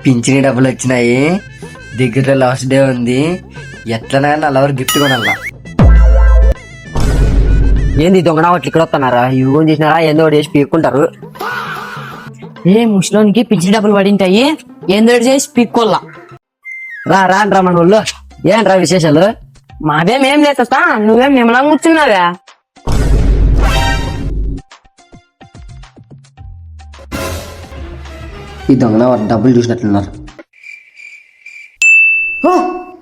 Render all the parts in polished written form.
పింఛని డబ్బులు వచ్చినాయి, దగ్గరలో లాస్ట్ డే ఉంది, ఎట్లనా నల్లవరు గిఫ్ట్ కొనాల. ఏంది దొంగనా అట్లా ఇక్కడ వస్తున్నారా? ఇవి కూడా చేసినారా? ఏందో ఒకటి చేసి పీక్కుంటారు. ఏ ముసలోనికి పిచ్చి డబ్బులు పడింటాయి, ఏందో ఒకటి చేసి పీక్కోల్లా. రాండ్రా మన వాళ్ళు. ఏంట్రా విశేషాలు? మాదేమేం లేతా, నువ్వేం నిమ్మలంగా కూర్చున్నావా? ఈ దొంగన డబ్బులు చూసినట్లున్నారు.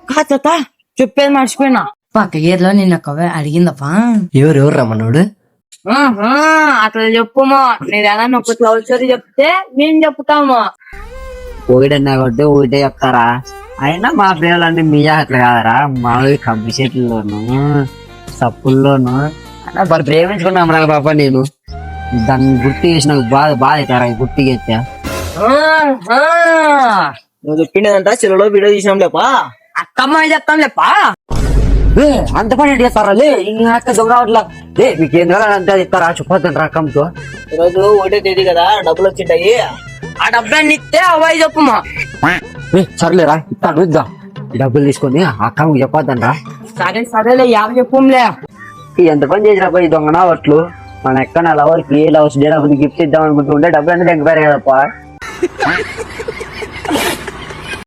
కాత చెప్పేది మర్చిపోయినా, పక్క ఏర్లో నిన్న కవే అడిగిందప్పా. ఎవరు రమ్మన్నాడు? అట్లా చెప్పుమో, నీదేనా నొక్క లవ్ స్టోరీ చెప్తే మేము చెప్తాము. ఒకటన్నా కొట్టి ఒకటే చెప్తారా? అయినా మా పిల్లలు అంటే మీ అట్లా కాదరా, మావి కంపి చెట్లలోను సప్పుల్లోను అలా మరి ప్రేమించుకున్నాం రా పాప. నేను దాన్ని గుర్తు చేసి నాకు బాధ అవుతారా గుర్తు చేస్తే. నువ్వు చెప్పిండేదంట చెరువులో వీడియో తీసినాం లేపా, అక్కమ్మ చెప్తాం లేపా. అంత పని చేస్తారా? దొంగ లే మీకు ఏం అంతా చెప్తారా? చెప్పొద్దండి రా అక్కమ్మతో. ఈరోజు ఒకటే తేదీ కదా, డబ్బులు వచ్చింటాయి, ఆ డబ్బులన్నీ ఇస్తే అవ్వాయి చెప్పుమా. సర్లేరా ఇస్తాను, ఇద్దా డబ్బులు తీసుకొని అక్కమ్మకి చెప్పొద్దండి రా. సరేలే 50 చెప్పుంలే. ఎంత పని చేసినా పోయి దొంగనా అట్లు మన ఎక్కడ లవర్కి లవర్స్ డే గిఫ్ట్ ఇద్దాం అనుకుంటుంటే డబ్బులు అంటే దగ్గర కదప్పా.